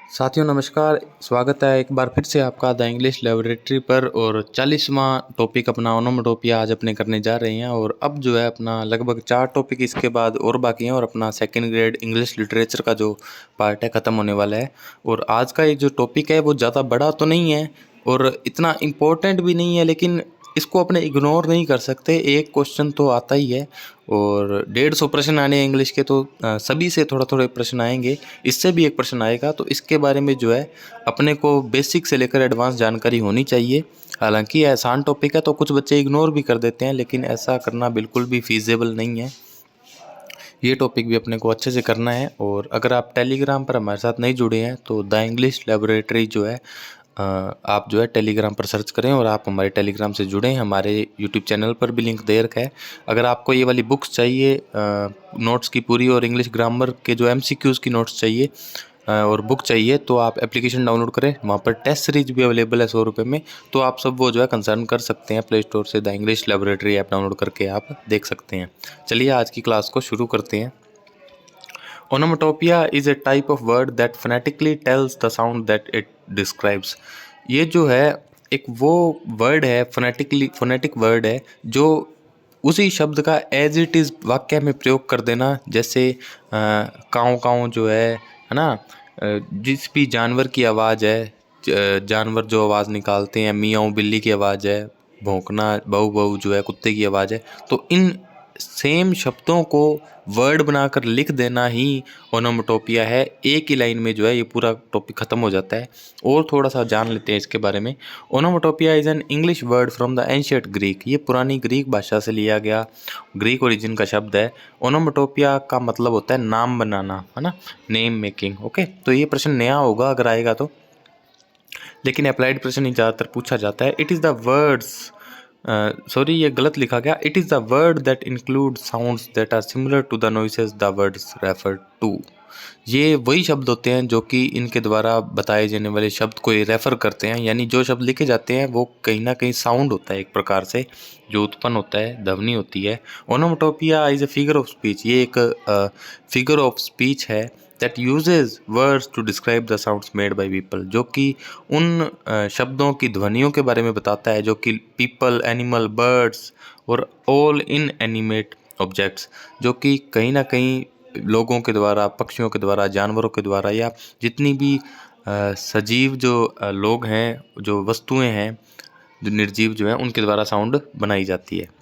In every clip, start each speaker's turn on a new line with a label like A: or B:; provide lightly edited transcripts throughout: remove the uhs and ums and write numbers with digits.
A: साथियों नमस्कार, स्वागत है एक बार फिर से आपका द इंग्लिश लैबोरेटरी पर। और 40वां टॉपिक अपना ओनोमेटोपिया आज अपने करने जा रहे हैं। और अब जो है अपना लगभग 4 टॉपिक इसके बाद और बाकी हैं और अपना सेकंड ग्रेड इंग्लिश लिटरेचर का जो पार्ट है ख़त्म होने वाला है। और आज का ये जो टॉपिक है वो ज़्यादा बड़ा तो नहीं है और इतना इम्पोर्टेंट भी नहीं है, लेकिन इसको अपने इग्नोर नहीं कर सकते। एक क्वेश्चन तो आता ही है और 150 प्रश्न आने हैं इंग्लिश के, तो सभी से थोड़ा थोड़े प्रश्न आएंगे। इससे भी एक प्रश्न आएगा, तो इसके बारे में जो है अपने को बेसिक से लेकर एडवांस जानकारी होनी चाहिए। हालांकि ये आसान टॉपिक है तो कुछ बच्चे इग्नोर भी कर देते हैं, लेकिन ऐसा करना बिल्कुल भी फीजेबल नहीं है। ये टॉपिक भी अपने को अच्छे से करना है। और अगर आप टेलीग्राम पर हमारे साथ नहीं जुड़े हैं तो द इंग्लिश लैबोरेटरी जो है आप जो है टेलीग्राम पर सर्च करें और आप हमारे टेलीग्राम से जुड़ें। हमारे यूट्यूब चैनल पर भी लिंक दे रखा है। अगर आपको ये वाली बुक्स चाहिए नोट्स की पूरी और इंग्लिश ग्रामर के जो एमसीक्यूज़ की नोट्स चाहिए और बुक चाहिए, तो आप एप्लीकेशन डाउनलोड करें। वहाँ पर टेस्ट सीरीज भी अवेलेबल है 100 रुपये में, तो आप सब वो जो है कंसर्न कर सकते हैं। प्ले स्टोर से the English laboratory app download करके आप देख सकते हैं। चलिए आज की क्लास को शुरू करते हैं। Onomatopoeia is a type of word that phonetically tells the sound that it describes। ये जो है एक वो वर्ड है, फोनेटिक वर्ड है जो उसी शब्द का एज इट इज़ वाक्य में प्रयोग कर देना। जैसे काऊ काऊ जो है ना, जिस भी जानवर की आवाज़ है, जानवर जो आवाज़ निकालते हैं, मियाऊँ बिल्ली की आवाज़ है, भौंकना बहू बहू जो है कुत्ते की आवाज़ है, तो इन सेम शब्दों को वर्ड बनाकर लिख देना ही ओनोमेटोपिया है। एक ही लाइन में जो है ये पूरा टॉपिक ख़त्म हो जाता है। और थोड़ा सा जान लेते हैं इसके बारे में। Onomatopoeia is an English word from the ancient Greek. ये पुरानी ग्रीक भाषा से लिया गया ग्रीक ओरिजिन का शब्द है। ओनोमेटोपिया का मतलब होता है नाम बनाना, है ना, नेम मेकिंग। ओके, तो ये प्रश्न नया होगा अगर आएगा तो, लेकिन अप्लाइड प्रश्न ही ज़्यादातर पूछा जाता है। It is the words sorry ये गलत लिखा गया। It is the word that include sounds that are similar to the noises the words refer to. ये वही शब्द होते हैं जो कि इनके द्वारा बताए जाने वाले शब्द को ये रेफ़र करते हैं। यानी जो शब्द लिखे जाते हैं वो कहीं ना कहीं साउंड होता है एक प्रकार से जो उत्पन्न होता है, ध्वनि होती है। Onomatopoeia is a figure of speech. ये एक फिगर ऑफ स्पीच है that uses words to describe the sounds made by people, जो कि उन शब्दों की ध्वनियों के बारे में बताता है जो कि पीपल, एनिमल, बर्ड्स और ऑल इन एनिमेट ऑब्जेक्ट्स, जो कि कहीं ना कहीं लोगों के द्वारा, पक्षियों के द्वारा, जानवरों के द्वारा, या जितनी भी सजीव जो लोग हैं, जो वस्तुएं हैं, जो निर्जीव जो हैं, उनके द्वारा साउंड बनाई जाती है।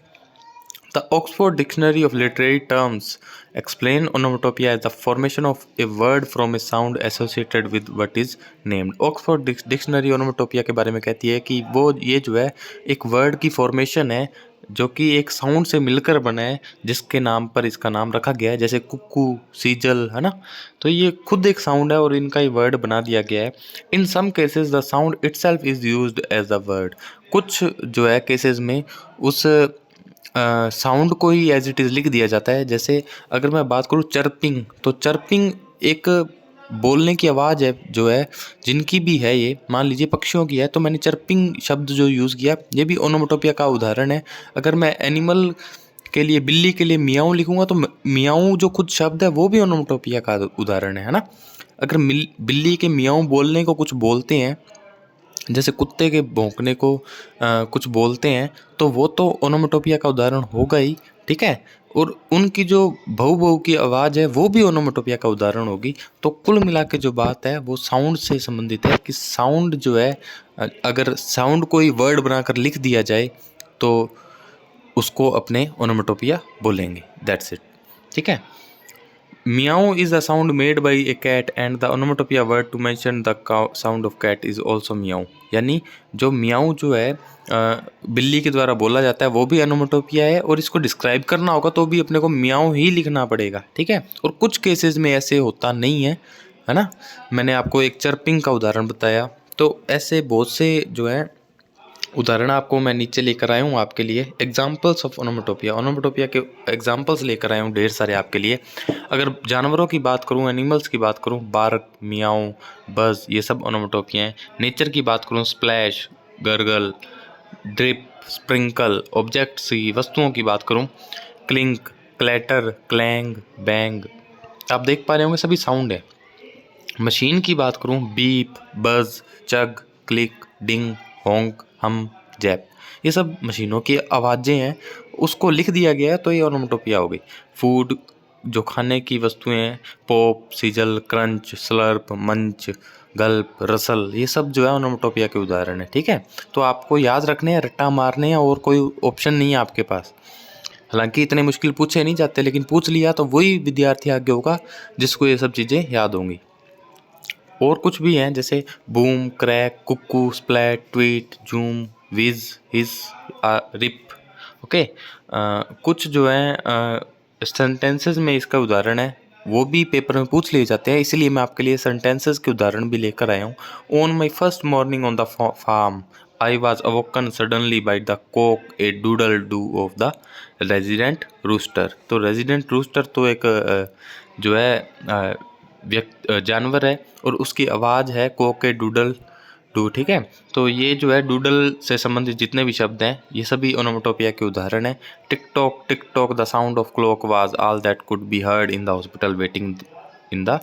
A: The Oxford Dictionary of Literary Terms explain onomatopoeia as the formation of a word from a sound associated with what is named। Oxford Dictionary onomatopoeia के बारे में कहती है कि वो ये जो है एक वर्ड की फॉर्मेशन है जो कि एक साउंड से मिलकर बना है जिसके नाम पर इसका नाम रखा गया है। जैसे कुक्कू, सीजल, है ना, तो ये खुद एक साउंड है और इनका ही वर्ड बना दिया गया है। In some cases the sound itself is used as the word. कुछ जो है केसेस में उस साउंड को ही एज इट इज़ लिख दिया जाता है। जैसे अगर मैं बात करूँ चर्पिंग, तो चर्पिंग एक बोलने की आवाज़ है जो है, जिनकी भी है, ये मान लीजिए पक्षियों की है, तो मैंने चर्पिंग शब्द जो यूज़ किया ये भी ओनोमेटोपिया का उदाहरण है। अगर मैं एनिमल के लिए, बिल्ली के लिए मियाऊँ लिखूँगा तो मियाऊँ जो खुद शब्द है वो भी ओनोमेटोपिया का उदाहरण है ना। अगर बिल्ली के मियाऊँ बोलने को कुछ बोलते हैं, जैसे कुत्ते के भौंकने को कुछ बोलते हैं, तो वो तो ओनोमेटोपिया का उदाहरण होगा ही, ठीक है। और उनकी जो भऊ भऊ की आवाज़ है वो भी ओनोमेटोपिया का उदाहरण होगी। तो कुल मिला के जो बात है वो साउंड से संबंधित है कि साउंड जो है, अगर साउंड को ही वर्ड बनाकर लिख दिया जाए तो उसको अपने ओनोमेटोपिया बोलेंगे। दैट्स इट, ठीक है। Meow is a sound made by a cat and the onomatopoeia word to mention the sound of cat is also meow। यानी जो मियाऊ जो है बिल्ली के द्वारा बोला जाता है वो भी ओनोमेटोपिया है, और इसको डिस्क्राइब करना होगा तो भी अपने को मियाऊ ही लिखना पड़ेगा, ठीक है। और कुछ केसेस में ऐसे होता नहीं है ना। मैंने आपको एक चर्पिंग का उदाहरण बताया, तो ऐसे बहुत से जो है उदाहरण आपको मैं नीचे लेकर आया हूँ आपके लिए। एग्जाम्पल्स ऑफ ओनोमेटोपिया, ओनोमेटोपिया के एग्जाम्पल्स लेकर आया हूँ ढेर सारे आपके लिए। अगर जानवरों की बात करूँ, एनिमल्स की बात करूँ, बार्क, मियाऊँ, बज़, ये सब ओनोमेटोपिया हैं। नेचर की बात करूँ, स्प्लैश, गरगल, ड्रिप, स्प्रिंकल। ऑब्जेक्ट्स की, वस्तुओं की बात करूँ, क्लिंक, क्लैटर, क्लैंग, बैंग। आप देख पा रहे होंगे सभी साउंड है। मशीन की बात करूँ, बीप, बज़, चग, क्लिक, डिंग, होंक, हम, जैप, ये सब मशीनों की आवाज़ें हैं, उसको लिख दिया गया है तो ये ओनोमेटोपिया हो गई। फूड, जो खाने की वस्तुएं हैं, पॉप, सिजल, क्रंच, स्लर्प, मंच, गल्प, रसल, ये सब जो है ओनोमेटोपिया के उदाहरण है। ठीक है, तो आपको याद रखने हैं, रट्टा मारने हैं, और कोई ऑप्शन नहीं है आपके पास। हालांकि इतने मुश्किल पूछे नहीं जाते, लेकिन पूछ लिया तो वही विद्यार्थी आगे होगा जिसको ये सब चीज़ें याद होंगी। और कुछ भी हैं जैसे बूम, क्रैक, कुक्कू, स्प्लैट, ट्वीट, जूम, विज, हिस, रिप। ओके, कुछ जो है सेंटेंसेस में इसका उदाहरण है, वो भी पेपर में पूछ लिए जाते हैं, इसलिए मैं आपके लिए सेंटेंसेस के उदाहरण भी लेकर आया हूँ। On my first morning on the farm I was awoken suddenly by the cock a doodle doo of the resident rooster. तो रेजिडेंट रूस्टर तो एक जो है जानवर है, और उसकी आवाज़ है कोके डूडल डू। ठीक है, तो ये जो है डूडल से संबंधित जितने भी शब्द हैं ये सभी ओनोमेटोपिया के उदाहरण हैं। Tick tock the sound of clock was all that could be heard in the hospital waiting in the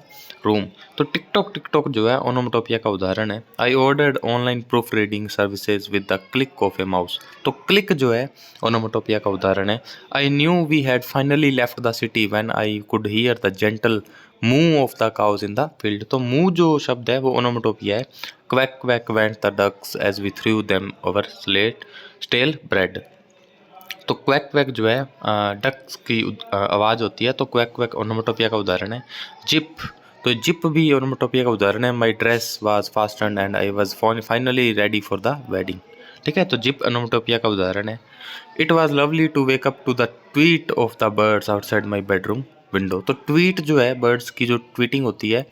A: room. तो टिक टॉक जो है ओनोमेटोपिया का उदाहरण है। I ordered online proof reading services with the click of a mouse. तो click जो है onomatopoeia का उदाहरण है। I knew we had finally left the city when I could hear the gentle moo of the cause in the field. तो moo जो शब्द है वो ओनोमेटोपिया है। Quack quack went the ducks as we threw them over stale bread. तो quack quack जो है ducks की आवाज़ होती है, तो क्वैक क्वैक ओनोमेटोपिया का उदाहरण है। जिप, तो जिप भी ओनोमेटोपिया का उदाहरण है। My dress was fastened and I was finally ready for the wedding. ठीक है, तो जिप ओनोमेटोपिया का उदाहरण है। It was lovely to wake up to the tweet of the birds outside my bedroom window. तो ट्वीट जो है, birds की जो ट्वीटिंग होती है,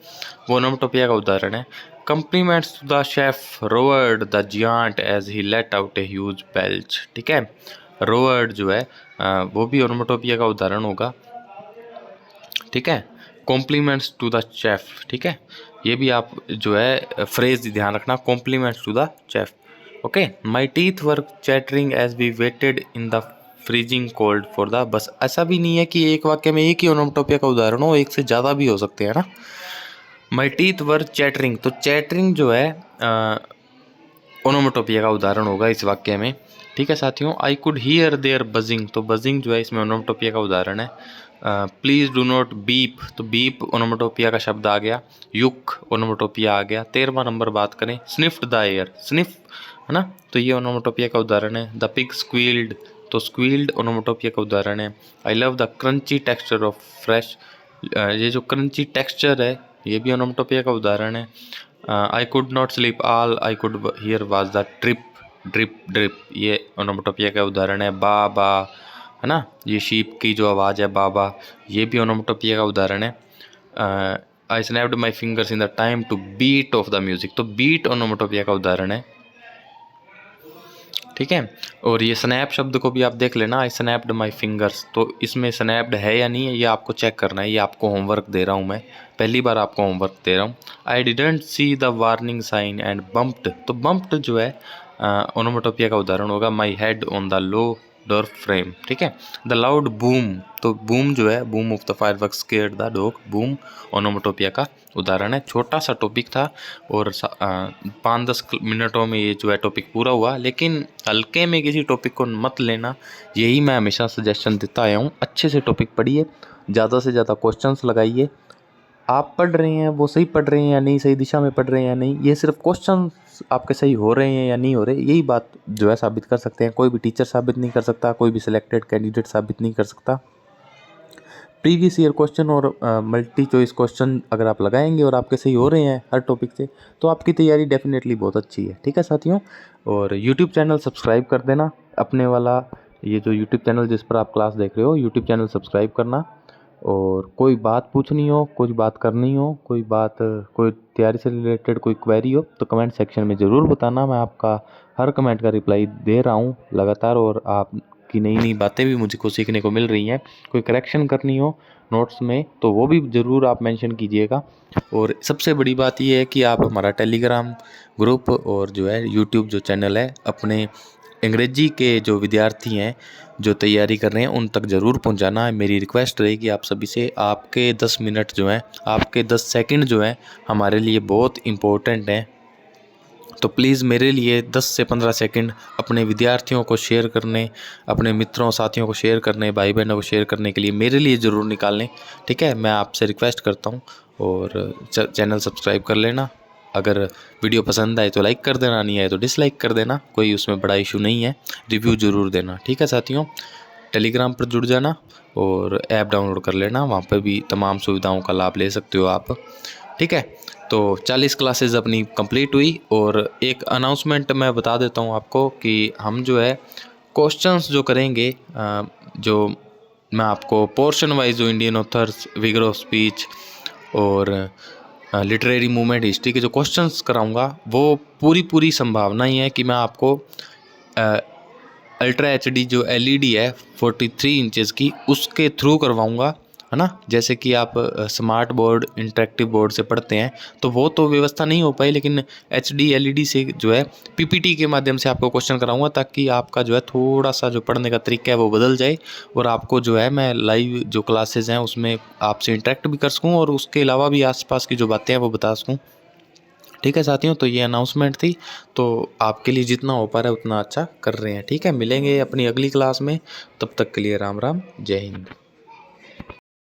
A: वो ओनोमेटोपिया का उदाहरण है। Compliments to the chef roared the giant as he let out a huge belch. ठीक है, रोवर्ड जो है वो भी ओनोमेटोपिया का उदाहरण होगा। ठीक है, कॉम्प्लीमेंट्स टू द शेफ। ठीक है, ये भी आप जो है फ्रेज ध्यान रखना, compliments to the chef. Okay, my teeth were chattering as we waited in the freezing cold for the bus. ऐसा भी नहीं है कि एक वाक्य में एक ही ओनोमेटोपिया का उदाहरण हो, एक से ज़्यादा भी हो सकते हैं ना। माई टीथ वर चैटरिंग, तो चैटरिंग जो है ओनोमेटोपिया का उदाहरण होगा इस वाक्य में। ठीक है साथियों, I could hear their buzzing, तो बजिंग जो है इसमें ओनोमेटोपिया का उदाहरण है। प्लीज़ डू नॉट बीप, तो बीप ओनोमेटोपिया का शब्द आ गया। युक ओनोमेटोपिया आ गया। 13वां नंबर बात करें, स्निफ्ड द एयर, स्निफ है ना, तो ये ओनोमेटोपिया का उदाहरण है। द पिग स्क्वील्ड, तो स्क्वील्ड ओनोमेटोपिया का उदाहरण है। I love the crunchy texture of fresh, ये जो क्रंची टेक्सचर है ये भी ओनोमेटोपिया का उदाहरण है। I could not sleep all I could here was the trip drip drip, ये ओनोमेटोपिया का उदाहरण है। बा बा है ना, ये शीप की जो आवाज़ है बाबा, ये भी ओनोमेटोपिया का उदाहरण है। I snapped my fingers in the time to beat of the music, तो बीट ओनोमेटोपिया का उदाहरण है। ठीक है, और ये स्नैप शब्द को भी आप देख लेना, आई स्नैप्ड माई फिंगर्स, तो इसमें स्नैप्ड है या नहीं है ये आपको चेक करना है, ये आपको होमवर्क दे रहा हूँ मैं, पहली बार आपको होमवर्क दे रहा हूँ। I didn't see the warning sign and bumped, तो बम्प्ड जो है ओनोमेटोपिया का उदाहरण होगा। My head on the low door frame. ठीक है, द लाउड बूम, तो बूम जो है, boom of the fireworks scared the dog, boom onomatopoeia का उदाहरण है। छोटा सा टॉपिक था और 5-10 मिनटों में ये जो है टॉपिक पूरा हुआ, लेकिन हल्के में किसी टॉपिक को मत लेना, यही मैं हमेशा सजेशन देता आया हूँ। अच्छे से टॉपिक पढ़िए, ज़्यादा से ज़्यादा क्वेश्चंस लगाइए। आप पढ़ रहे हैं वो सही पढ़ रहे हैं या नहीं, सही दिशा में पढ़ रहे हैं या नहीं, ये सिर्फ क्वेश्चन आपके सही हो रहे हैं या नहीं हो रहे, यही बात जो है साबित कर सकते हैं। कोई भी टीचर साबित नहीं कर सकता, कोई भी सिलेक्टेड कैंडिडेट साबित नहीं कर सकता। प्रीवियस ईयर क्वेश्चन और मल्टी चॉइस क्वेश्चन अगर आप लगाएंगे और आपके सही हो रहे हैं हर टॉपिक से, तो आपकी तैयारी डेफिनेटली बहुत अच्छी है। ठीक है साथियों, और यूट्यूब चैनल सब्सक्राइब कर देना अपने वाला, ये जो यूट्यूब चैनल जिस पर आप क्लास देख रहे हो, यूट्यूब चैनल सब्सक्राइब करना। और कोई बात पूछनी हो, कुछ बात करनी हो, कोई तैयारी से रिलेटेड कोई क्वेरी हो, तो कमेंट सेक्शन में ज़रूर बताना। मैं आपका हर कमेंट का रिप्लाई दे रहा हूँ लगातार, और आपकी नई नई बातें भी मुझको सीखने को मिल रही हैं। कोई करेक्शन करनी हो नोट्स में तो वो भी ज़रूर आप मेंशन कीजिएगा। और सबसे बड़ी बात ये है कि आप हमारा टेलीग्राम ग्रुप और जो है यूट्यूब जो चैनल है अपने अंग्रेजी के जो विद्यार्थी हैं जो तैयारी कर रहे हैं उन तक ज़रूर पहुंचाना है। मेरी रिक्वेस्ट रहेगी आप सभी से, आपके 10 मिनट जो हैं, आपके 10 सेकंड जो हैं हमारे लिए बहुत इम्पोर्टेंट हैं। तो प्लीज़ मेरे लिए 10 से 15 सेकंड अपने विद्यार्थियों को शेयर करने, अपने मित्रों साथियों को शेयर करने, भाई बहनों को शेयर करने के लिए मेरे लिए ज़रूर निकाल लें। ठीक है, मैं आपसे रिक्वेस्ट करता हूँ। और चैनल सब्सक्राइब कर लेना। अगर वीडियो पसंद आए तो लाइक कर देना, नहीं आए तो डिसलाइक कर देना, कोई उसमें बड़ा इशू नहीं है। रिव्यू ज़रूर देना। ठीक है साथियों, टेलीग्राम पर जुड़ जाना और ऐप डाउनलोड कर लेना, वहाँ पर भी तमाम सुविधाओं का लाभ ले सकते हो आप। ठीक है, तो 40 क्लासेस अपनी कंप्लीट हुई। और एक अनाउंसमेंट मैं बता देता हूँ आपको कि हम जो है क्वेश्चंस जो करेंगे, जो मैं आपको पोर्शन वाइज जो Indian authors, vigour of speech और लिटरेरी मूवमेंट हिस्ट्री के जो क्वेश्चंस कराऊंगा, वो पूरी संभावना ही है कि मैं आपको अल्ट्रा एचडी जो एलईडी है 43 इंचेस की, उसके थ्रू करवाऊंगा, है ना। जैसे कि आप स्मार्ट बोर्ड, इंटरेक्टिव बोर्ड से पढ़ते हैं तो वो तो व्यवस्था नहीं हो पाई, लेकिन एचडी एलईडी से जो है पीपीटी के माध्यम से आपको क्वेश्चन कराऊंगा, ताकि आपका जो है थोड़ा सा जो पढ़ने का तरीका है वो बदल जाए और आपको जो है मैं लाइव जो क्लासेस हैं उसमें आपसे इंटरेक्ट भी कर सकूँ और उसके अलावा भी आसपास की जो बातें हैं वो बता सकूँ। ठीक है साथियों, तो ये अनाउंसमेंट थी। तो आपके लिए जितना हो पा रहा है उतना अच्छा कर रहे हैं। ठीक है, मिलेंगे अपनी अगली क्लास में, तब तक के लिए राम राम, जय हिंद।